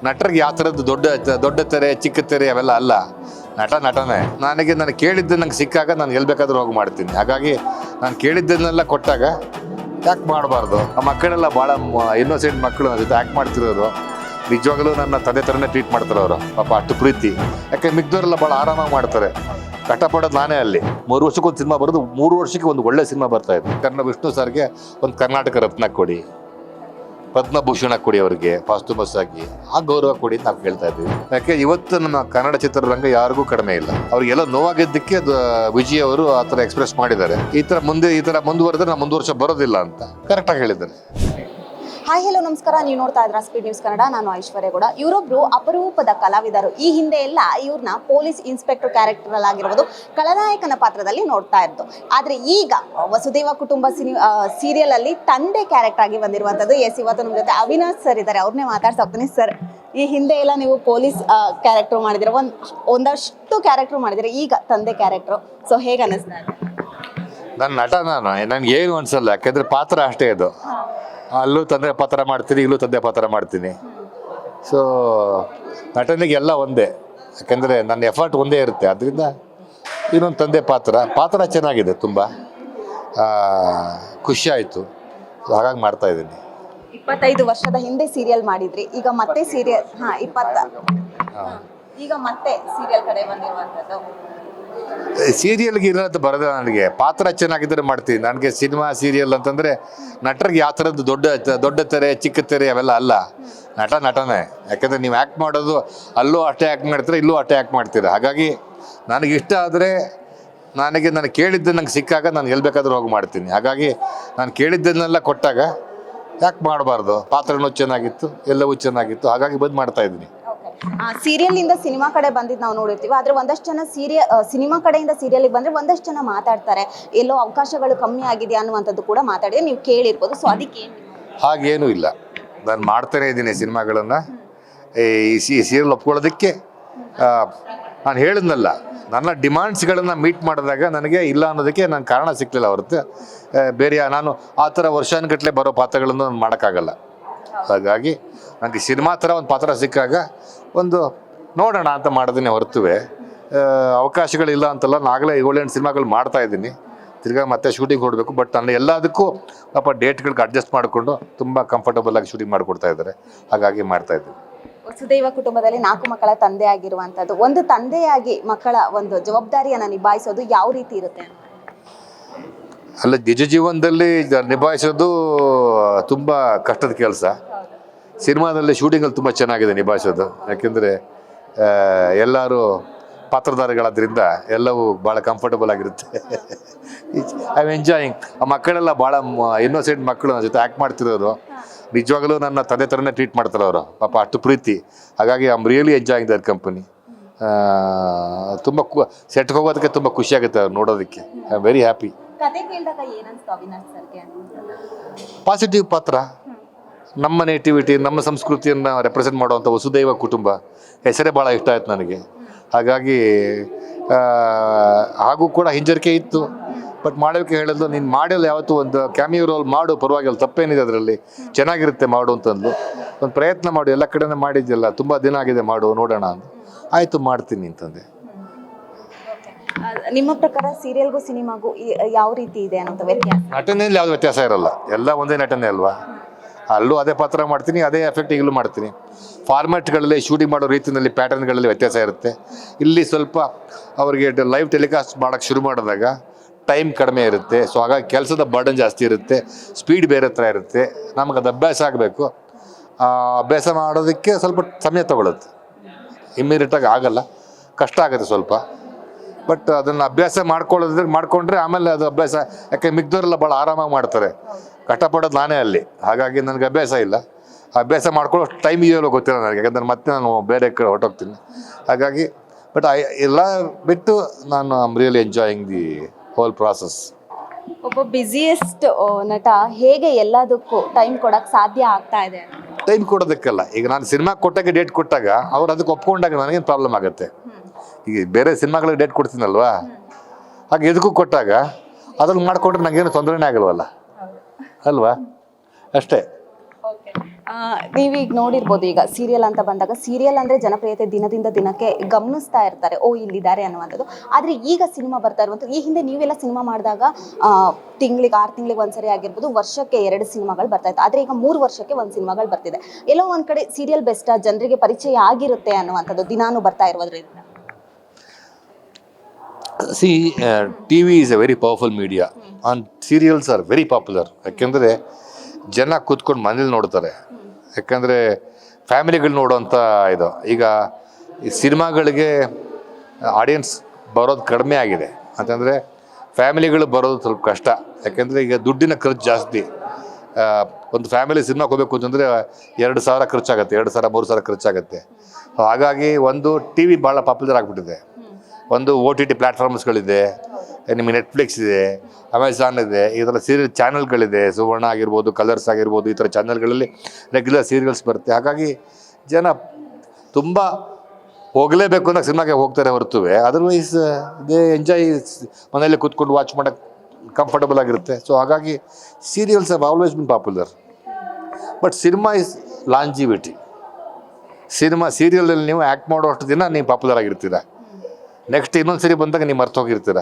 ನಟರಿಗೆ ಯಾವ ಥರದ್ದು ದೊಡ್ಡ ತೆರೆ ಚಿಕ್ಕ ತೆರೆ ಅವೆಲ್ಲ ಅಲ್ಲ. ನಟನೆ. ನನಗೆ ಕೇಳಿದ್ದು ನಂಗೆ ಸಿಕ್ಕಾಗ ನಾನು ಎಲ್ಲಿ ಬೇಕಾದ್ರೂ ಹೋಗಿ ಮಾಡ್ತೀನಿ. ಹಾಗಾಗಿ ನಾನು ಕೇಳಿದ್ದನ್ನೆಲ್ಲ ಕೊಟ್ಟಾಗ ಯಾಕೆ ಮಾಡಬಾರ್ದು? ಆ ಮಕ್ಕಳೆಲ್ಲ ಭಾಳ ಇನ್ನೋಸೆಂಟ್ ಮಕ್ಕಳು ನನ್ನ ಜೊತೆ ಆ್ಯಕ್ಟ್ ಮಾಡ್ತಿರೋರು ನಿಜವಾಗಲೂ ನನ್ನ ತಂದೆ ಥರನೇ ಟ್ರೀಟ್ ಮಾಡ್ತಾರೆ ಅವರು. ಪಾಪ ಅಷ್ಟು ಪ್ರೀತಿ. ಯಾಕೆ ಮಿಕ್ದವರೆಲ್ಲ ಭಾಳ ಆರಾಮಾಗಿ ಮಾಡ್ತಾರೆ. ಕಷ್ಟಪಡೋದು ನಾನೇ ಅಲ್ಲಿ. 3 ವರ್ಷಕ್ಕೊಂದು ಸಿನಿಮಾ ಬರೋದು, 3 ವರ್ಷಕ್ಕೆ ಒಂದು ಒಳ್ಳೆ ಸಿನಿಮಾ ಬರ್ತಾ ಇದೆ. ಕರ್ನಾಟಕ ವಿಷ್ಣು ಸರ್ಗೆ ಒಂದು ಕರ್ನಾಟಕ ರತ್ನ ಕೊಡಿ, ಪದ್ಮಭೂಷಣ ಕೊಡಿ, ಅವರಿಗೆ ಪಾಸ್ಟುಮಸ್ ಆಗಿ ಆ ಗೌರವ ಕೊಡಿ ಅಂತ ನಾವು ಕೇಳ್ತಾ ಇದ್ದೀವಿ. ಯಾಕೆ ಇವತ್ತು ನಮ್ಮ ಕನ್ನಡ ಚಿತ್ರರಂಗ ಯಾರಿಗೂ ಕಡಿಮೆ ಇಲ್ಲ. ಅವ್ರಿಗೆಲ್ಲ ನೋವಾಗಿದ್ದಕ್ಕೆ ವಿಜಯ್ ಅವರು ಆ ಥರ ಎಕ್ಸ್ಪ್ರೆಸ್ ಮಾಡಿದ್ದಾರೆ. ಈ ಥರ ಮುಂದುವರೆದ್ರೆ ನಾವು ಮುಂದುವರ್ಷ ಬರೋದಿಲ್ಲ ಅಂತ ಕರೆಕ್ಟಾಗಿ ಹೇಳಿದ್ದಾರೆ. ಹಾಯ್ ಹಲೋ ನಮಸ್ಕಾರ, ನೀವು ನೋಡ್ತಾ ಇದ್ರ ಸ್ಪೀಡ್ ನ್ಯೂಸ್ ಕನ್ನಡ. ನಾನು ಐಶ್ವರ್ಯಗೌಡ. ಇವರೊಬ್ರು ಅಪರೂಪದ ಕಲಾವಿದರು. ಈ ಹಿಂದೆ ಎಲ್ಲ ಇವ್ರನ್ನ ಪೊಲೀಸ್ ಇನ್ಸ್ಪೆಕ್ಟರ್ ಕ್ಯಾರೆಕ್ಟರ್ ಅಲ್ಲಿ ಆಗಿರ್ಬೋದು, ಖಳನಾಯಕನ ಪಾತ್ರದಲ್ಲಿ ನೋಡ್ತಾ ಇತ್ತು. ಆದ್ರೆ ಈಗ ವಸುದೇವ ಕುಟುಂಬ ಸೀರಿಯಲ್ ಅಲ್ಲಿ ತಂದೆ ಕ್ಯಾರೆಕ್ಟರ್ ಆಗಿ ಬಂದಿರುವಂತದ್ದು. ಇವತ್ತು ನಮ್ಮ ಜೊತೆ ಅವಿನಾಶ್ ಸರ್ ಇದ್ದಾರೆ. ಅವ್ರನ್ನೇ ಮಾತಾಡ್ತಾ ಹೋಗ್ತೀನಿ. ಸರ್, ಈ ಹಿಂದೆ ಎಲ್ಲ ನೀವು ಪೊಲೀಸ್ ಕ್ಯಾರೆಕ್ಟರ್ ಮಾಡಿದಿರ, ಒಂದಷ್ಟು ಕ್ಯಾರೆಕ್ಟರ್ ಮಾಡಿದಿರ, ಈಗ ತಂದೆ ಕ್ಯಾರೆಕ್ಟರ್. ಸೊ ಹೇಗೆ ಅನ್ನಿಸ್ತಾ ಇದೆ? ನನ್ನ ನನಗೆ ಏನು ಅನ್ಸಲ್ಲ. ಯಾಕೆಂದ್ರೆ ಪಾತ್ರ ಅಷ್ಟೇ ಅದು. ಅಲ್ಲೂ ತಂದೆ ಪಾತ್ರ ಮಾಡ್ತೀನಿ, ಇಲ್ಲೂ ತಂದೆ ಪಾತ್ರ ಮಾಡ್ತೀನಿ. ಸೊ ನಟನಿಗೆ ಎಲ್ಲ ಒಂದೇ. ಯಾಕೆಂದರೆ ನನ್ನ ಎಫರ್ಟ್ ಒಂದೇ ಇರುತ್ತೆ. ಅದರಿಂದ ಇನ್ನೊಂದು ತಂದೆ ಪಾತ್ರ ಚೆನ್ನಾಗಿದೆ. ತುಂಬ ಖುಷಿ ಆಯಿತು. ಹಾಗಾಗಿ ಮಾಡ್ತಾಯಿದ್ದೀನಿ. 25 ವರ್ಷದ ಹಿಂದೆ ಸೀರಿಯಲ್ ಮಾಡಿದ್ರಿ, ಈಗ ಮತ್ತೆ ಸೀರಿಯಲ್ ಈಗ ಮತ್ತೆ ಸೀರಿಯಲ್ ಕಡೆ ಬಂದಿರುವಂಥದ್ದು. ಸೀರಿಯಲ್ಗೆ ಇರೋದು ಬರೋದ ನನಗೆ ಪಾತ್ರ ಚೆನ್ನಾಗಿದ್ದರೆ ಮಾಡ್ತೀನಿ. ನನಗೆ ಸಿನಿಮಾ ಸೀರಿಯಲ್ ಅಂತಂದರೆ ನಟರಿಗೆ ಯಾವ ಥರದ್ದು ದೊಡ್ಡ ತೆರೆ ಚಿಕ್ಕ ತೆರೆ ಅವೆಲ್ಲ ಅಲ್ಲ. ನಟನೆ. ಯಾಕೆಂದರೆ ನೀವು ಆ್ಯಕ್ಟ್ ಮಾಡೋದು ಅಲ್ಲೂ ಅಷ್ಟೇ ಆ್ಯಕ್ಟ್ ಮಾಡ್ತೀರ, ಇಲ್ಲೂ ಅಷ್ಟೇ ಆ್ಯಕ್ಟ್ ಮಾಡ್ತೀರ. ಹಾಗಾಗಿ ನನಗಿಷ್ಟ ಆದರೆ ನನಗೆ ಕೇಳಿದ್ದು ನಂಗೆ ಸಿಕ್ಕಾಗ ನಾನು ಎಲ್ಲಿ ಬೇಕಾದ್ರೂ ಹೋಗಿ ಮಾಡ್ತೀನಿ. ಹಾಗಾಗಿ ನಾನು ಕೇಳಿದ್ದನ್ನೆಲ್ಲ ಕೊಟ್ಟಾಗ ಯಾಕೆ ಮಾಡಬಾರ್ದು? ಪಾತ್ರನೂ ಚೆನ್ನಾಗಿತ್ತು, ಎಲ್ಲವೂ ಚೆನ್ನಾಗಿತ್ತು. ಹಾಗಾಗಿ ಬಂದು ಮಾಡ್ತಾಯಿದ್ದೀನಿ. ಸೀರಿಯಲ್ ಇಂದ ಸಿನಿಮಾ ಕಡೆ ಬಂದಿದ್ದು ನಾವು ನೋಡಿರ್ತೀವಿ. ಆದ್ರೆ ಒಂದಷ್ಟು ಜನ ಸಿನಿಮಾ ಕಡೆಯಿಂದ ಸೀರಿಯಲ್ಗೆ ಬಂದ್ರೆ ಒಂದಷ್ಟು ಜನ ಮಾತಾಡ್ತಾರೆ, ಎಲ್ಲೋ ಅವಕಾಶಗಳು ಕಮ್ಮಿ ಆಗಿದೆ ಅನ್ನುವಂಥದ್ದು ಕೂಡ ಮಾತಾಡಿದ್ರೆ ನೀವು ಕೇಳಿರ್ಬೋದು. ಸೊ ಅದಕ್ಕೆ ಹಾಗೇನೂ ಇಲ್ಲ. ನಾನು ಮಾಡ್ತಾನೇ ಇದ್ದೀನಿ ಸಿನಿಮಾಗಳನ್ನು. ಈ ಸೀರಿಯಲ್ ಒಪ್ಕೊಳ್ಳೋದಕ್ಕೆ ನಾನು ಹೇಳಿದ್ನಲ್ಲ, ನನ್ನ ಡಿಮಾಂಡ್ಸ್ಗಳನ್ನು ಮೀಟ್ ಮಾಡಿದಾಗ ನನಗೆ ಇಲ್ಲ ಅನ್ನೋದಕ್ಕೆ ನನ್ನ ಕಾರಣ ಸಿಕ್ಕಲಿಲ್ಲ ಹೊರತು ಬೇರೆ ನಾನು ಆ ಥರ ವರ್ಷಾನುಗಟ್ಟಲೆ ಬರೋ ಪಾತ್ರಗಳನ್ನು ನಾನು ಮಾಡೋಕ್ಕಾಗಲ್ಲ. ಹಾಗಾಗಿ ನನಗೆ ಸಿನಿಮಾ ಥರ ಒಂದು ಪಾತ್ರ ಸಿಕ್ಕಾಗ ಒಂದು ನೋಡೋಣ ಅಂತ ಮಾಡಿದ್ದೀನಿ ಹೊರತುವೆ ಅವಕಾಶಗಳಿಲ್ಲ ಅಂತಲ್ಲ. ನಾಗಲೇ 7-8 ಸಿನಿಮಾಗಳು ಮಾಡ್ತಾ ಇದ್ದೀನಿ. ತಿರ್ಗಾ ಮತ್ತೆ ಶೂಟಿಂಗ್ ಹೊಡಬೇಕು. ಬಟ್ ನಾನು ಎಲ್ಲದಕ್ಕೂ ಪಾಪ ಡೇಟ್ಗಳಿಗೆ ಅಡ್ಜಸ್ಟ್ ಮಾಡಿಕೊಂಡು ತುಂಬ ಕಂಫರ್ಟಬಲ್ ಆಗಿ ಶೂಟಿಂಗ್ ಮಾಡಿಕೊಡ್ತಾ ಇದ್ದಾರೆ. ಹಾಗಾಗಿ ಮಾಡ್ತಾ ಇದ್ದೀನಿ. ವಸುದೈವ ಕುಟುಂಬದಲ್ಲಿ 4 ಮಕ್ಕಳ ತಂದೆ ಆಗಿರುವಂಥದ್ದು. ಒಂದು ತಂದೆಯಾಗಿ ಮಕ್ಕಳ ಒಂದು ಜವಾಬ್ದಾರಿಯನ್ನು ನಿಭಾಯಿಸೋದು ಯಾವ ರೀತಿ ಇರುತ್ತೆ? ಅಲ್ಲ, ನಿಜ ಜೀವನದಲ್ಲಿ ನಿಭಾಯಿಸೋದು ತುಂಬ ಕಷ್ಟದ ಕೆಲಸ. ಸಿನಿಮಾದಲ್ಲಿ ಶೂಟಿಂಗಲ್ಲಿ ತುಂಬ ಚೆನ್ನಾಗಿದೆ ನಿಭಾಯಿಸೋದು. ಯಾಕೆಂದರೆ ಎಲ್ಲರೂ ಪಾತ್ರಧಾರಿಗಳಾದ್ರಿಂದ ಎಲ್ಲವೂ ಭಾಳ ಕಂಫರ್ಟಬಲ್ ಆಗಿರುತ್ತೆ. I am enjoying. ಆ ಮಕ್ಕಳೆಲ್ಲ ಭಾಳ ಇನ್ನೋಸೆಂಟ್ ಮಕ್ಕಳು ನನ್ನ ಜೊತೆ ಆ್ಯಕ್ಟ್ ಮಾಡ್ತಿರೋರು ನಿಜವಾಗಲೂ ನನ್ನ ತಂದೆ ಥರನೇ ಟ್ರೀಟ್ ಮಾಡ್ತಾರೆ ಅವರು. ಪಾಪ ಅಷ್ಟು ಪ್ರೀತಿ. ಹಾಗಾಗಿ I am really enjoying their company. ತುಂಬ ಸೆಟ್ಗೆ ಹೋಗೋದಕ್ಕೆ ತುಂಬ ಖುಷಿಯಾಗುತ್ತೆ ಅವ್ರು ನೋಡೋದಕ್ಕೆ. I am very happy. ಕತೆ ಕೇಳಿದಾಗ ಏನನ್ಸ್ತು ಅವಿನಾಶ್ ಸರ್ಗೆ? ಪಾಸಿಟಿವ್ ಪಾತ್ರ. ನಮ್ಮ ನೇಟಿವಿಟಿ, ನಮ್ಮ ಸಂಸ್ಕೃತಿಯನ್ನು ರೆಪ್ರೆಸೆಂಟ್ ಮಾಡುವಂಥ ವಸುದೈವ ಕುಟುಂಬ ಹೆಸರೇ ಭಾಳ ಇಷ್ಟ ಆಯ್ತು ನನಗೆ. ಹಾಗಾಗಿ ಹಾಗೂ ಕೂಡ ಹಿಂಜರಿಕೆ ಇತ್ತು. ಬಟ್ ಮಾಡೋಕ್ಕೆ ಹೇಳೋದು, ನೀನು ಮಾಡಲು ಯಾವತ್ತೂ ಒಂದು ಕ್ಯಾಮಿಯೋ ರೋಲ್ ಮಾಡು, ಪರವಾಗಿಲ್ಲ, ತಪ್ಪೇನಿದೆ ಅದರಲ್ಲಿ, ಚೆನ್ನಾಗಿರುತ್ತೆ ಮಾಡು ಅಂತಂದು ಒಂದು ಪ್ರಯತ್ನ ಮಾಡು. ಎಲ್ಲ ಕಡೆನೇ ಮಾಡಿದ್ಯಲ್ಲ, ತುಂಬ ದಿನ ಆಗಿದೆ, ಮಾಡು ನೋಡೋಣ ಅಂತ. ಆಯಿತು, ಮಾಡ್ತೀನಿ ಅಂತಂದೆ. ನಿಮ್ಮ ಪ್ರಕಾರ ಸೀರಿಯಲ್ಗೂ ಸಿನಿಮಾಗೂ ಯಾವ ರೀತಿ ಇದೆ ಅನ್ನೋ ವ್ಯತ್ಯಾಸ? ನಟನೆಯಲ್ಲಿ ಯಾವುದು ವ್ಯತ್ಯಾಸ ಇರಲ್ಲ. ಎಲ್ಲ ಒಂದೇ ನಟನೆ ಅಲ್ವಾ. ಅಲ್ಲೂ ಅದೇ ಪಾತ್ರ ಮಾಡ್ತೀನಿ, ಅದೇ ಎಫೆಕ್ಟ್ ಈಗಲೂ ಮಾಡ್ತೀನಿ. ಫಾರ್ಮ್ಯಾಟ್ಗಳಲ್ಲಿ ಶೂಟಿಂಗ್ ಮಾಡೋ ರೀತಿಯಲ್ಲಿ ಪ್ಯಾಟರ್ನ್ಗಳಲ್ಲಿ ವ್ಯತ್ಯಾಸ ಇರುತ್ತೆ. ಇಲ್ಲಿ ಸ್ವಲ್ಪ ಅವರಿಗೆ ಲೈವ್ ಟೆಲಿಕಾಸ್ಟ್ ಮಾಡೋಕ್ಕೆ ಶುರು ಮಾಡಿದಾಗ ಟೈಮ್ ಕಡಿಮೆ ಇರುತ್ತೆ. ಸೊ ಹಾಗಾಗಿ ಕೆಲಸದ ಬರ್ಡನ್ ಜಾಸ್ತಿ ಇರುತ್ತೆ, ಸ್ಪೀಡ್ ಬೇರೆ ಥರ ಇರುತ್ತೆ. ನಮಗದು ಅಭ್ಯಾಸ ಆಗಬೇಕು. ಅಭ್ಯಾಸ ಮಾಡೋದಕ್ಕೆ ಸ್ವಲ್ಪ ಸಮಯ ತಗೊಳುತ್ತೆ. ಇಮ್ಮಿಡಿಯೇಟಾಗಿ ಆಗಲ್ಲ, ಕಷ್ಟ ಆಗುತ್ತೆ ಸ್ವಲ್ಪ. ಬಟ್ ಅದನ್ನು ಅಭ್ಯಾಸ ಮಾಡ್ಕೊಂಡ್ರೆ ಆಮೇಲೆ ಅದು ಅಭ್ಯಾಸ. ಯಾಕೆ ಮಿಕ್ದವರೆಲ್ಲ ಭಾಳ ಆರಾಮಾಗಿ ಮಾಡ್ತಾರೆ. ಕಷ್ಟಪಡೋದು ನಾನೇ ಅಲ್ಲಿ. ಹಾಗಾಗಿ ನನಗೆ ಅಭ್ಯಾಸ ಇಲ್ಲ. ಅಭ್ಯಾಸ ಮಾಡ್ಕೊಳ್ಳೋ ಟೈಮ್ ಇದೆಯಲ್ಲೋ ಗೊತ್ತಿಲ್ಲ ನನಗೆ. ಯಾಕಂದರೆ ಮತ್ತೆ ನಾನು ಬೇರೆ ಕಡೆ ಹೊರಟೋಗ್ತೀನಿ. ಹಾಗಾಗಿ ಬಟ್ ಎಲ್ಲ ಬಿಟ್ಟು ನಾನು I am really enjoying the whole process. ಒಬ್ಬ ಬ್ಯುಸಿಯೆಸ್ಟ್ ನಟ ಹೇಗೆ ಎಲ್ಲದಕ್ಕೂ ಟೈಮ್ ಕೊಡಕ್ಕೆ ಸಾಧ್ಯ ಆಗ್ತಾ ಇದೆ? ಟೈಮ್ ಕೊಡೋದಕ್ಕಲ್ಲ. ಈಗ ನಾನು ಸಿನಿಮಾ ಕೊಟ್ಟಾಗ ಡೇಟ್ ಕೊಟ್ಟಾಗ ಅವ್ರು ಅದಕ್ಕೆ ಒಪ್ಕೊಂಡಾಗ ನನಗೇನು ಪ್ರಾಬ್ಲಮ್ ಆಗುತ್ತೆ. ಈಗ ಬೇರೆ ಸಿನಿಮಾಗಳಿಗೆ ಡೇಟ್ ಕೊಡ್ತೀನಲ್ವಾ, ಹಾಗೆ ಇದಕ್ಕೂ ಕೊಟ್ಟಾಗ ಅದ್ರಲ್ಲಿ ಮಾಡಿಕೊಂಡ್ರೆ ನನಗೇನು ತೊಂದರೆನೇ ಆಗಲ್ವಲ್ಲ ಅಲ್ವಾ, ಅಷ್ಟೇ. ನೀವೀಗ ನೋಡಿರ್ಬೋದು, ಈಗ ಸೀರಿಯಲ್ ಅಂತ ಬಂದಾಗ ಸೀರಿಯಲ್ ಅಂದರೆ ಜನಪ್ರಿಯತೆ ದಿನದಿಂದ ದಿನಕ್ಕೆ ಗಮನಿಸ್ತಾ ಇರ್ತಾರೆ, ಓ ಇಲ್ಲಿದ್ದಾರೆ ಅನ್ನುವಂಥದ್ದು. ಆದರೆ ಈಗ ಸಿನಿಮಾ ಬರ್ತಾ ಇರುವಂಥದ್ದು, ಈ ಹಿಂದೆ ನೀವೆಲ್ಲ ಸಿನಿಮಾ ಮಾಡಿದಾಗ ತಿಂಗಳಿಗೆ 6 ತಿಂಗಳಿಗೆ ಒಂದ್ಸರಿ ಆಗಿರ್ಬೋದು, ವರ್ಷಕ್ಕೆ 2 ಸಿನಿಮಾಗಳು ಬರ್ತಾ ಇತ್ತು. ಆದರೆ ಈಗ 3 ವರ್ಷಕ್ಕೆ 1 ಸಿನಿಮಾಗಳು ಬರ್ತಿದೆ. ಎಲ್ಲೋ ಒಂದು ಕಡೆ ಸೀರಿಯಲ್ ಬೆಸ್ಟಾ, ಜನರಿಗೆ ಪರಿಚಯ ಆಗಿರುತ್ತೆ ಅನ್ನುವಂಥದ್ದು ದಿನಾನು ಬರ್ತಾ ಇರೋದ್ರಿಂದ? C TV is a very powerful media and serials are very popular. ಯಾಕೆಂದರೆ ಜನ ಕೂತ್ಕೊಂಡು ಮನೇಲಿ ನೋಡ್ತಾರೆ. ಯಾಕಂದರೆ ಫ್ಯಾಮಿಲಿಗಳು ನೋಡೋವಂಥ ಇದು. ಈಗ ಈ ಸಿನಿಮಾಗಳಿಗೆ ಆಡಿಯನ್ಸ್ ಬರೋದು ಕಡಿಮೆ ಆಗಿದೆ ಅಂತಂದರೆ ಫ್ಯಾಮಿಲಿಗಳು ಬರೋದು ಸ್ವಲ್ಪ ಕಷ್ಟ. ಯಾಕೆಂದರೆ ಈಗ ದುಡ್ಡಿನ ಖರ್ಚು ಜಾಸ್ತಿ. ಒಂದು ಫ್ಯಾಮಿಲಿ ಸಿನಿಮಾಗೆ ಹೋಗಬೇಕು ಅಂತಂದರೆ 2,000 ಖರ್ಚಾಗುತ್ತೆ, 2,000 3,000 ಖರ್ಚಾಗುತ್ತೆ. ಹಾಗಾಗಿ ಒಂದು TV ಭಾಳ ಪಾಪ್ಯುಲರ್ ಆಗಿಬಿಟ್ಟಿದೆ. ಒಂದು OTT ಪ್ಲ್ಯಾಟ್ಫಾರ್ಮ್ಸ್ಗಳಿದೆ, ನಿಮಗೆ ನೆಟ್ಫ್ಲಿಕ್ಸ್ ಇದೆ, ಅಮೆಝಾನ್ ಇದೆ, ಈ ಥರ ಸೀರಿಯಲ್ ಚಾನಲ್ಗಳಿದೆ, ಸುವರ್ಣ ಆಗಿರ್ಬೋದು, ಕಲರ್ಸ್ ಆಗಿರ್ಬೋದು, ಈ ಥರ ಚಾನಲ್ಗಳಲ್ಲಿ ರೆಗ್ಯುಲರ್ ಸೀರಿಯಲ್ಸ್ ಬರುತ್ತೆ. ಹಾಗಾಗಿ ಜನ ತುಂಬ ಹೋಗಲೇಬೇಕು ಅನ್ನೋ ಸಿನಿಮಾಗೆ ಹೋಗ್ತಾರೆ ಹೊರತುವೆ ಅದರ್ವೈಸ್ ದೇ ಎಂಜಾಯ್ ಮನೆಯಲ್ಲೇ ಕೂತ್ಕೊಂಡು ವಾಚ್ ಮಾಡೋಕ್ಕೆ ಕಂಫರ್ಟಬಲ್ ಆಗಿರುತ್ತೆ. ಸೊ ಹಾಗಾಗಿ serials have always been popular. But cinema is longevity. ಸೀರಿಯಲಲ್ಲಿ ನೀವು ಆ್ಯಕ್ಟ್ ಮಾಡೋ ಅಷ್ಟು ದಿನ ನೀವು ಪಾಪ್ಯುಲರ್ ಆಗಿರ್ತೀರ. ನೆಕ್ಸ್ಟ್ ಇನ್ನೊಂದು ಸರಿ ಬಂದಾಗ ನೀವು ಮರ್ತು ಹೋಗಿರ್ತೀರ.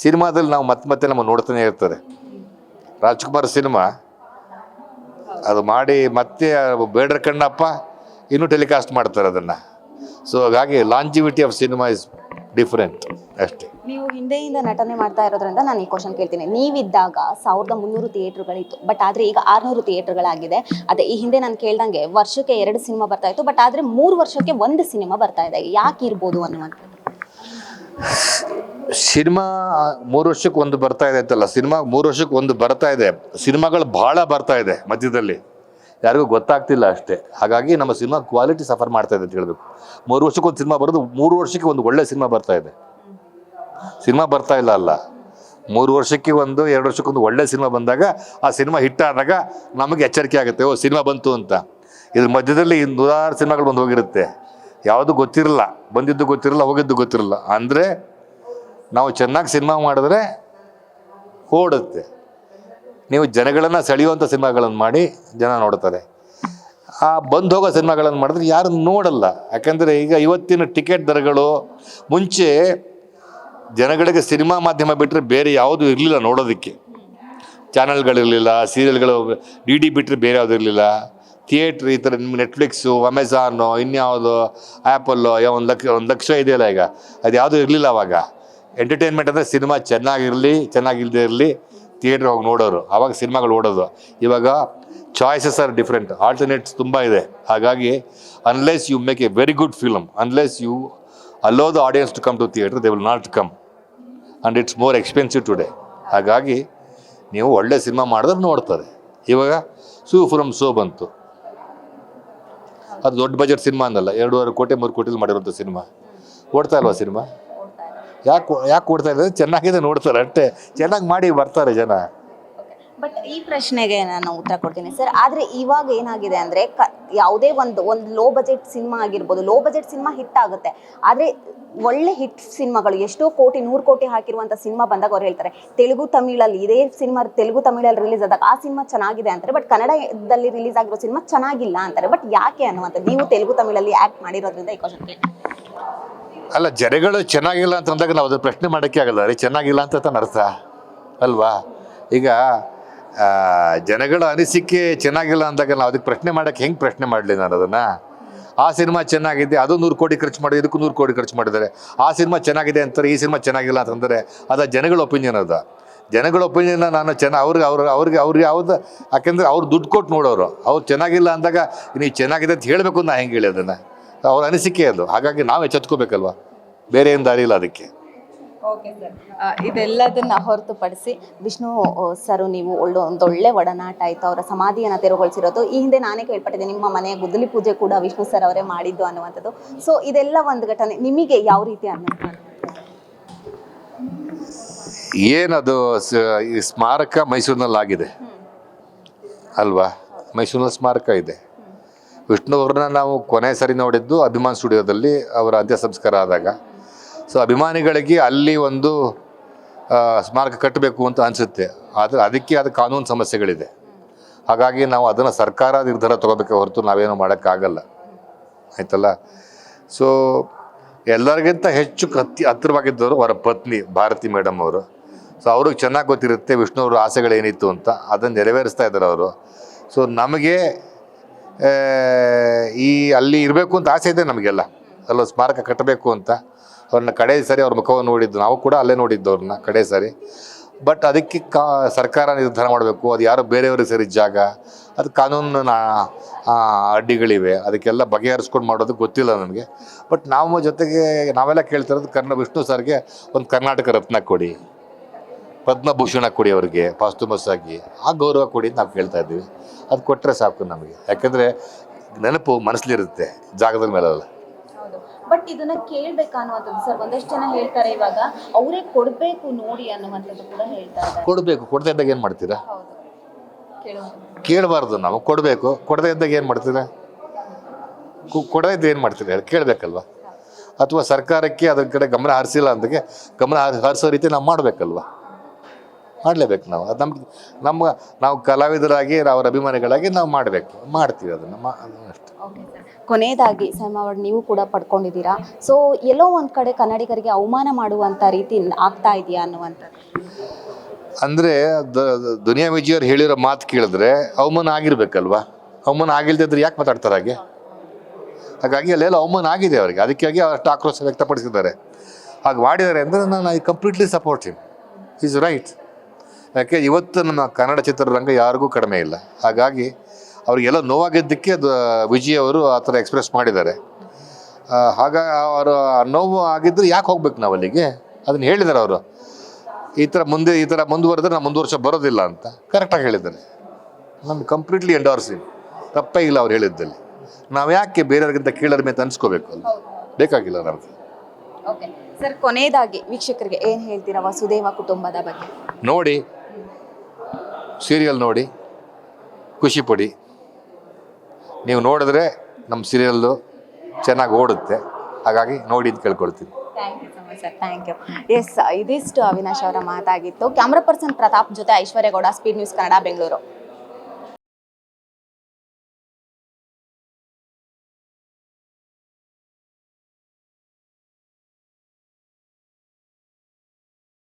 ಸಿನಿಮಾದಲ್ಲಿ ನಾವು ಮತ್ತೆ ನಮ್ಮ ನೋಡ್ತಾನೆ ಇರ್ತಾರೆ. ರಾಜ್ಕುಮಾರ್ ಸಿನಿಮಾ ಅದು ಮಾಡಿ ಮತ್ತೆ ಬೇಡ್ರ ಕಣ್ಣಪ್ಪ ಇನ್ನೂ ಟೆಲಿಕಾಸ್ಟ್ ಮಾಡ್ತಾರೆ ಅದನ್ನು. ಸೊ ಹಾಗಾಗಿ longevity of cinema is different ಅಷ್ಟೇ. ನೀವು ಹಿಂದೆಯಿಂದ ನಟನೆ ಮಾಡ್ತಾ ಇರೋದ್ರಿಂದ ನಾನು ಈ ಕ್ವಶನ್ ಕೇಳ್ತೀನಿ. ನೀವಿದ್ದಾಗ 1300 ಥಿಯೇಟ್ರುಗಳಿತ್ತು, ಬಟ್ ಆದರೆ ಈಗ 600 ಥಿಯೇಟ್ರುಗಳಾಗಿದೆ. ಅದೇ ಈ ಹಿಂದೆ ನಾನು ಕೇಳ್ದಂಗೆ ವರ್ಷಕ್ಕೆ 2 ಸಿನಿಮಾ ಬರ್ತಾ ಇತ್ತು, ಬಟ್ ಆದರೆ 3 ವರ್ಷಕ್ಕೆ 1 ಸಿನಿಮಾ ಬರ್ತಾ ಇದೆ. ಯಾಕೆ ಇರ್ಬೋದು ಅನ್ನುವಂಥದ್ದು? ಸಿನಿಮಾ 3 ವರ್ಷಕ್ಕೆ ಒಂದು ಬರ್ತಾ ಇದೆ ಅಂತಲ್ಲ, ಸಿನಿಮಾ 3 ವರ್ಷಕ್ಕೆ ಒಂದು ಬರ್ತಾ ಇದೆ. ಸಿನಿಮಾಗಳು ಭಾಳ ಬರ್ತಾ ಇದೆ, ಮಧ್ಯದಲ್ಲಿ ಯಾರಿಗೂ ಗೊತ್ತಾಗ್ತಿಲ್ಲ ಅಷ್ಟೇ. ಹಾಗಾಗಿ ನಮ್ಮ ಸಿನಿಮಾ ಕ್ವಾಲಿಟಿ ಸಫರ್ ಮಾಡ್ತಾ ಇದೆ ಅಂತ ಹೇಳಬೇಕು. 3 ವರ್ಷಕ್ಕೆ ಒಂದು ಸಿನಿಮಾ ಬರೋದು, 3 ವರ್ಷಕ್ಕೆ ಒಂದು ಒಳ್ಳೆ ಸಿನಿಮಾ ಬರ್ತಾ ಇದೆ. ಸಿನಿಮಾ ಬರ್ತಾ ಇಲ್ಲ ಅಲ್ಲ, 3 ವರ್ಷಕ್ಕೆ 2 ವರ್ಷಕ್ಕೊಂದು ಒಳ್ಳೆ ಸಿನಿಮಾ ಬಂದಾಗ ಆ ಸಿನಿಮಾ ಹಿಟ್ ಆದಾಗ ನಮಗೆ ಎಚ್ಚರಿಕೆ ಆಗುತ್ತೆ, ಓ ಸಿನಿಮಾ ಬಂತು ಅಂತ. ಇದ್ರ ಮಧ್ಯದಲ್ಲಿ 100 ಸಿನಿಮಾಗಳು ಬಂದು ಹೋಗಿರುತ್ತೆ, ಯಾವುದು ಗೊತ್ತಿರಲ್ಲ, ಬಂದಿದ್ದು ಗೊತ್ತಿರಲ್ಲ, ಹೋಗಿದ್ದು ಗೊತ್ತಿರಲ್ಲ. ಅಂದರೆ ನಾವು ಚೆನ್ನಾಗಿ ಸಿನಿಮಾ ಮಾಡಿದ್ರೆ ಓಡುತ್ತೆ. ನೀವು ಜನಗಳನ್ನು ಸೆಳೆಯುವಂಥ ಸಿನಿಮಾಗಳನ್ನು ಮಾಡಿ ಜನ ನೋಡ್ತಾರೆ. ಆ ಬಂದು ಹೋಗೋ ಸಿನಿಮಾಗಳನ್ನು ಮಾಡಿದ್ರೆ ಯಾರು ನೋಡಲ್ಲ. ಯಾಕೆಂದರೆ ಈಗ ಇವತ್ತಿನ ಟಿಕೆಟ್ ದರಗಳು, ಮುಂಚೆ ಜನಗಳಿಗೆ ಸಿನಿಮಾ ಮಾಧ್ಯಮ ಬಿಟ್ಟರೆ ಬೇರೆ ಯಾವುದೂ ಇರಲಿಲ್ಲ ನೋಡೋದಕ್ಕೆ. ಚಾನಲ್ಗಳಿರಲಿಲ್ಲ, ಸೀರಿಯಲ್ಗಳು DD ಬಿಟ್ಟರೆ ಬೇರೆ ಯಾವುದೂ ಇರಲಿಲ್ಲ. ಥಿಯೇಟ್ರ್ ಈ ಥರ ನಿಮ್ಗೆ ನೆಟ್ಫ್ಲಿಕ್ಸು, ಅಮೆಝಾನು, ಇನ್ಯಾವುದು ಆ್ಯಪಲ್ಲು, ಒಂದು ಲಕ್ಷ ಇದೆಯಲ್ಲ ಈಗ, ಅದು ಯಾವುದೂ ಇರಲಿಲ್ಲ ಅವಾಗ. ಎಂಟರ್ಟೈನ್ಮೆಂಟ್ ಅಂದರೆ ಸಿನಿಮಾ ಚೆನ್ನಾಗಿರಲಿ ಚೆನ್ನಾಗಿಲ್ಲದೆ ಇರಲಿ ಥಿಯೇಟ್ರ್ ಹೋಗಿ ನೋಡೋರು, ಆವಾಗ ಸಿನಿಮಾಗಳು ಓಡೋದು. ಇವಾಗ ಚಾಯ್ಸಸ್ ಆರ್ ಡಿಫ್ರೆಂಟ್, ಆಲ್ಟರ್ನೇಟ್ಸ್ ತುಂಬ ಇದೆ. ಹಾಗಾಗಿ unless you make a very good film, unless you allow the audience to come to theatre, they will not come and it's more expensive today. ಹಾಗಾಗಿ ನೀವು ಒಳ್ಳೆ ಸಿನಿಮಾ ಮಾಡಿದ್ರೆ ನೋಡ್ತಾರೆ. ಇವಾಗ ಫ್ರಮ್ ಸೋ ಬಂತು, ಅದು ದೊಡ್ಡ ಬಜೆಟ್ ಸಿನಿಮಾ ಅನ್ನಲ್ಲ, 2.5 ಕೋಟಿ 3 ಕೋಟಿಲಿ ಮಾಡಿರೋಂಥ ಸಿನಿಮಾ. ಓಡ್ತಾ ಇಲ್ವಾ ಸಿನಿಮಾ? ಯಾಕೆ ಓಡ್ತಾ ಇಲ್ಲ? ಚೆನ್ನಾಗಿದೆ ನೋಡ್ತಾರೆ ಅಷ್ಟೇ. ಚೆನ್ನಾಗಿ ಮಾಡಿ ಬರ್ತಾರೆ ಜನ. ಬಟ್ ಈ ಪ್ರಶ್ನೆಗೆ ನಾನು ಉತ್ತರ ಕೊಡ್ತೀನಿ ಸರ್. ಆದರೆ ಇವಾಗ ಏನಾಗಿದೆ ಅಂದರೆ ಯಾವುದೇ ಒಂದು ಲೋ ಬಜೆಟ್ ಸಿನಿಮಾ ಆಗಿರ್ಬೋದು, ಲೋ ಬಜೆಟ್ ಸಿನಿಮಾ ಹಿಟ್ ಆಗುತ್ತೆ. ಆದರೆ ಒಳ್ಳೆ ಹಿಟ್ ಸಿನಿಮಾಗಳು ಎಷ್ಟೋ ಕೋಟಿ 100 ಕೋಟಿ ಹಾಕಿರುವಂಥ ಸಿನಿಮಾ ಬಂದಾಗ ಅವ್ರು ಹೇಳ್ತಾರೆ, ತೆಲುಗು ತಮಿಳಲ್ಲಿ ಇದೇ ಸಿನಿಮಾ ತೆಲುಗು ತಮಿಳಲ್ಲಿ ರಿಲೀಸ್ ಆದಾಗ ಆ ಸಿನಿಮಾ ಚೆನ್ನಾಗಿದೆ ಅಂತಾರೆ, ಬಟ್ ಕನ್ನಡದಲ್ಲಿ ರಿಲೀಸ್ ಆಗಿರೋ ಸಿನಿಮಾ ಚೆನ್ನಾಗಿಲ್ಲ ಅಂತಾರೆ. ಬಟ್ ಯಾಕೆ ಅನ್ನುವಂಥದ್ದು? ನೀವು ತೆಲುಗು ತಮಿಳಲ್ಲಿ ಆ್ಯಕ್ಟ್ ಮಾಡಿರೋದ್ರಿಂದ ಈ ಕ್ವಶನ್ ಕೇಳಿ. ಅಲ್ಲ, ಜನಗಳು ಚೆನ್ನಾಗಿಲ್ಲ ಅಂತಂದಾಗ ನಾವು ಅದು ಪ್ರಶ್ನೆ ಮಾಡೋಕ್ಕೆ ಆಗಲ್ಲ ರೀ. ಚೆನ್ನಾಗಿಲ್ಲ ಅಂತ ತಾನು ಅರ್ಥ ಅಲ್ವಾ? ಈಗ ಜನಗಳ ಅನಿಸಿಕೆ ಚೆನ್ನಾಗಿಲ್ಲ ಅಂದಾಗ ನಾವು ಅದಕ್ಕೆ ಪ್ರಶ್ನೆ ಮಾಡೋಕ್ಕೆ ಹೆಂಗೆ ಪ್ರಶ್ನೆ ಮಾಡಲಿ ನಾನು ಅದನ್ನು? ಆ ಸಿನಿಮಾ ಚೆನ್ನಾಗಿದೆ, ಅದು 100 ಕೋಟಿ ಖರ್ಚು ಮಾಡಿದೆ, ಇದಕ್ಕೂ 100 ಕೋಟಿ ಖರ್ಚು ಮಾಡಿದ್ದಾರೆ. ಆ ಸಿನಿಮಾ ಚೆನ್ನಾಗಿದೆ ಅಂತಾರೆ, ಈ ಸಿನಿಮಾ ಚೆನ್ನಾಗಿಲ್ಲ ಅಂತಂದರೆ ಅದು ಜನಗಳ ಒಪಿನಿಯನ್. ಅದು ಜನಗಳ ಒಪಿನಿಯನ್ನ ನಾನು ಅವ್ರಿಗೆ ಯಾವ್ದು, ಯಾಕೆಂದರೆ ಅವ್ರು ದುಡ್ಡು ಕೊಟ್ಟು ನೋಡೋರು. ಅವ್ರು ಚೆನ್ನಾಗಿಲ್ಲ ಅಂದಾಗ ನೀವು ಚೆನ್ನಾಗಿದೆ ಅಂತ ಹೇಳಬೇಕು, ನಾ ಹೆಂಗೆ ಹೇಳಿ ಅದನ್ನು? ಅವ್ರ ಅನಿಸಿಕೆ ಅದು. ಹಾಗಾಗಿ ನಾವು ಎಚ್ಚೆತ್ಕೋಬೇಕಲ್ವ, ಬೇರೆ ಏನು ದಾರಿ ಇಲ್ಲ ಅದಕ್ಕೆ. ಓಕೆ ಸರ್, ಇದೆಲ್ಲದನ್ನ ಹೊರತುಪಡಿಸಿ ವಿಷ್ಣು ಸರು ನೀವು ಒಂದೊಳ್ಳೆ ಒಡನಾಟ ಆಯಿತು. ಅವರ ಸಮಾಧಿಯನ್ನು ತೆರವುಗೊಳಿಸಿರೋದು ಈ ಹಿಂದೆ ನಾನೇ ಕೇಳ್ಪಟ್ಟಿದ್ದೆ, ನಿಮ್ಮ ಮನೆಯ ಗುದ್ದಲಿ ಪೂಜೆ ಕೂಡ ವಿಷ್ಣು ಸರ್ ಅವರೇ ಮಾಡಿದ್ದು ಅನ್ನುವಂಥದ್ದು. ಸೊ ಇದೆಲ್ಲ ಒಂದು ಘಟನೆ ನಿಮಗೆ ಯಾವ ರೀತಿ ಅನ್ನಿಸ್ತು? ಏನದು ಈ ಸ್ಮಾರಕ ಮೈಸೂರಿನಲ್ಲಾಗಿದೆ ಅಲ್ವಾ? ಮೈಸೂರಿನಲ್ಲಿ ಸ್ಮಾರಕ ಇದೆ. ವಿಷ್ಣು ಅವ್ರನ್ನ ನಾವು ಕೊನೆ ಸರಿ ನೋಡಿದ್ದು ಅಭಿಮಾನ್ ಸ್ಟುಡಿಯೋದಲ್ಲಿ ಅವರ ಅಂತ್ಯ ಸಂಸ್ಕಾರ ಆದಾಗ. ಸೊ ಅಭಿಮಾನಿಗಳಿಗೆ ಅಲ್ಲಿ ಒಂದು ಸ್ಮಾರಕ ಕಟ್ಟಬೇಕು ಅಂತ ಅನಿಸುತ್ತೆ. ಆದರೆ ಅದಕ್ಕೆ ಕಾನೂನು ಸಮಸ್ಯೆಗಳಿದೆ. ಹಾಗಾಗಿ ನಾವು ಅದನ್ನು ಸರ್ಕಾರ ನಿರ್ಧಾರ ತೊಗೋಬೇಕೆ ಹೊರತು ನಾವೇನು ಮಾಡೋಕ್ಕಾಗಲ್ಲ, ಆಯ್ತಲ್ಲ. ಸೊ ಎಲ್ಲರಿಗಿಂತ ಹೆಚ್ಚು ಹತ್ತಿರವಾಗಿದ್ದವರು ಅವರ ಪತ್ನಿ ಭಾರತಿ ಮೇಡಮ್ ಅವರು. ಸೊ ಅವ್ರಿಗೆ ಚೆನ್ನಾಗಿ ಗೊತ್ತಿರುತ್ತೆ ವಿಷ್ಣು ಅವ್ರ ಆಸೆಗಳೇನಿತ್ತು ಅಂತ, ಅದನ್ನು ನೆರವೇರಿಸ್ತಾ ಇದ್ದಾರೆ ಅವರು. ಸೊ ನಮಗೆ ಅಲ್ಲಿ ಇರಬೇಕು ಅಂತ ಆಸೆ ಇದೆ ನಮಗೆಲ್ಲ, ಅಲ್ಲೊಂದು ಸ್ಮಾರಕ ಕಟ್ಟಬೇಕು ಅಂತ. ಅವ್ರನ್ನ ಕಡೆ ಸಾರಿ ಅವ್ರ ಮುಖವನ್ನು ನೋಡಿದ್ದು, ನಾವು ಕೂಡ ಅಲ್ಲೇ ನೋಡಿದ್ದು ಅವ್ರನ್ನ ಕಡೆ ಸಾರಿ. ಬಟ್ ಅದಕ್ಕೆ ಸರ್ಕಾರ ನಿರ್ಧಾರ ಮಾಡಬೇಕು, ಅದು ಯಾರೋ ಬೇರೆಯವ್ರಿಗೆ ಸೇರಿದ ಜಾಗ, ಅದು ಕಾನೂನಿನ ಅಡ್ಡಿಗಳಿವೆ, ಅದಕ್ಕೆಲ್ಲ ಬಗೆಹರಿಸ್ಕೊಂಡು ಮಾಡೋದು ಗೊತ್ತಿಲ್ಲ ನನಗೆ. ಬಟ್ ನಾವು ಜೊತೆಗೆ ನಾವೆಲ್ಲ ಕೇಳ್ತಿರೋದು ವಿಷ್ಣು ಸರ್ಗೆ ಒಂದು ಕರ್ನಾಟಕ ರತ್ನ ಕೊಡಿ, ಪದ್ಮಭೂಷಣ ಕೊಡಿ, ಅವ್ರಿಗೆ ಪಾಸ್ತುಮಸ್ ಆಗಿ ಆ ಗೌರವ ಕೊಡಿ ಅಂತ ನಾವು ಕೇಳ್ತಾ ಇದ್ದೀವಿ. ಅದು ಕೊಟ್ಟರೆ ಸಾಕು ನಮಗೆ, ಯಾಕೆಂದರೆ ನೆನಪು ಮನಸ್ಸಲ್ಲಿರುತ್ತೆ, ಜಾಗದ ಮೇಲಲ್ಲ. ಬಟ್ ಇದನ್ನ ಕೇಳ್ಬೇಕಾ ಅನ್ನುವಂಥದ್ದು ಸರ್, ಒಂದಷ್ಟು ಜನ ಹೇಳ್ತಾರೆ ಇವಾಗ ಅವರೇ ಕೊಡಬೇಕು ನೋಡಿ ಅನ್ನುವಂಥದ್ದು ಕೂಡ ಹೇಳ್ತಾ ಇದ್ದಾರೆ. ಕೊಡಬೇಕು, ಕೊಡದೇ ಇದ್ದಾಗ ಏನು ಮಾಡ್ತೀರಾ? ಕೇಳಬಾರ್ದು, ನಾವು ಕೊಡಬೇಕು. ಕೊಡದೇ ಇದ್ದಾಗ ಏನು ಮಾಡ್ತೀರಾ? ಕೊಡದೇ ಇದ್ದ ಏನು ಮಾಡ್ತೀರಾ ಹೇಳಿ? ಕೇಳಬೇಕಲ್ವ? ಅಥವಾ ಸರ್ಕಾರಕ್ಕೆ ಅದ್ರ ಕಡೆ ಗಮನ ಹರಿಸಿಲ್ಲ ಅಂದಾಗೆ ಗಮನ ಹರಿಸೋ ರೀತಿ ನಾವು ಮಾಡಬೇಕಲ್ವ? ಮಾಡಲೇಬೇಕು ನಾವು. ಅದು ನಾವು ಕಲಾವಿದರಾಗಿ, ಅವರ ಅಭಿಮಾನಿಗಳಾಗಿ ನಾವು ಮಾಡಬೇಕು, ಮಾಡ್ತೀವಿ ಅದನ್ನು ಅಷ್ಟೇ. ಕೊನೆಯದಾಗಿ ಸೈಮಾವಡ್, ನೀವು ಕೂಡ ಪಡ್ಕೊಂಡಿದ್ದೀರಾ. ಸೊ ಎಲ್ಲೋ ಒಂದು ಕಡೆ ಕನ್ನಡಿಗರಿಗೆ ಅವಮಾನ ಮಾಡುವಂಥ ರೀತಿ ಆಗ್ತಾ ಇದೆಯಾ ಅನ್ನುವಂಥದ್ದು? ಅಂದರೆ ದುನಿಯಾ ವಿಜಯವ್ರು ಹೇಳಿರೋ ಮಾತು ಕೇಳಿದ್ರೆ ಅವಮಾನ ಆಗಿರ್ಬೇಕಲ್ವಾ? ಅವಮಾನ ಆಗಿಲ್ದಿದ್ರೆ ಯಾಕೆ ಮಾತಾಡ್ತಾರೆ ಹಾಗೆ? ಹಾಗಾಗಿ ಅಲ್ಲೆಲ್ಲ ಅವಮಾನ ಆಗಿದೆ ಅವರಿಗೆ, ಅದಕ್ಕಾಗಿ ಅಷ್ಟು ಆಕ್ರೋಶ ವ್ಯಕ್ತಪಡಿಸಿದ್ದಾರೆ. ಹಾಗೆ ಮಾಡಿದ್ದಾರೆ ಅಂದರೆ ನಾನು I completely support him, is right. ಯಾಕೆ ಇವತ್ತು ನಮ್ಮ ಕನ್ನಡ ಚಿತ್ರರಂಗ ಯಾರಿಗೂ ಕಡಿಮೆ ಇಲ್ಲ. ಹಾಗಾಗಿ ಅವ್ರಿಗೆಲ್ಲ ನೋವಾಗಿದ್ದಕ್ಕೆ ವಿಜಯ್ ಅವರು ಆ ಥರ ಎಕ್ಸ್ಪ್ರೆಸ್ ಮಾಡಿದ್ದಾರೆ. ಹಾಗಾಗಿ ಅವರು ನೋವು ಆಗಿದ್ದರೆ ಯಾಕೆ ಹೋಗ್ಬೇಕು ನಾವು ಅಲ್ಲಿಗೆ? ಅದನ್ನು ಹೇಳಿದ್ದಾರೆ ಅವರು. ಈ ಥರ ಮುಂದುವರೆದ್ರೆ ನಾವು ಮುಂದುವರ್ಷ ಬರೋದಿಲ್ಲ ಅಂತ ಕರೆಕ್ಟಾಗಿ ಹೇಳಿದ್ದಾರೆ. ನಮ್ಗೆ ಕಂಪ್ಲೀಟ್ಲಿ ಎಂಡೋರ್ಸಿಂಗ್, ತಪ್ಪೇ ಇಲ್ಲ ಅವ್ರು ಹೇಳಿದ್ದಲ್ಲಿ. ನಾವು ಯಾಕೆ ಬೇರೆಯವ್ರಿಗಿಂತ ಕೀಳರ ಮೇಲೆ ಅನ್ಸ್ಕೋಬೇಕು? ಅಲ್ಲ, ಬೇಕಾಗಿಲ್ಲ ನಮಗೆ. ಓಕೆ ಸರ್, ಕೊನೆಯದಾಗಿ ವೀಕ್ಷಕರಿಗೆ ಏನು ಹೇಳ್ತೀರಾ ವಸುದೇವ ಕುಟುಂಬದ ಬಗ್ಗೆ? ನೋಡಿ, ಸೀರಿಯಲ್ ನೋಡಿ ಖುಷಿ ಪಡಿ. ನೀವು ನೋಡಿದ್ರೆ ನಮ್ಮ ಸೀರಿಯಲ್ಲು ಚೆನ್ನಾಗಿ ಓಡುತ್ತೆ. ಹಾಗಾಗಿ ನೋಡಿ ಅಂತ ಕೇಳ್ಕೊಳ್ತೀನಿ. Thank you so much sir, thank you. Yes, ಇದಿಷ್ಟು ಅವಿನಾಶ್ ಅವರ ಮಾತಾಗಿತ್ತು. ಕ್ಯಾಮ್ರಾ ಪರ್ಸನ್ ಪ್ರತಾಪ್ ಜೊತೆ ಐಶ್ವರ್ಯ ಗೌಡ, ಸ್ಪೀಡ್ ನ್ಯೂಸ್ ಕನ್ನಡ, ಬೆಂಗಳೂರು.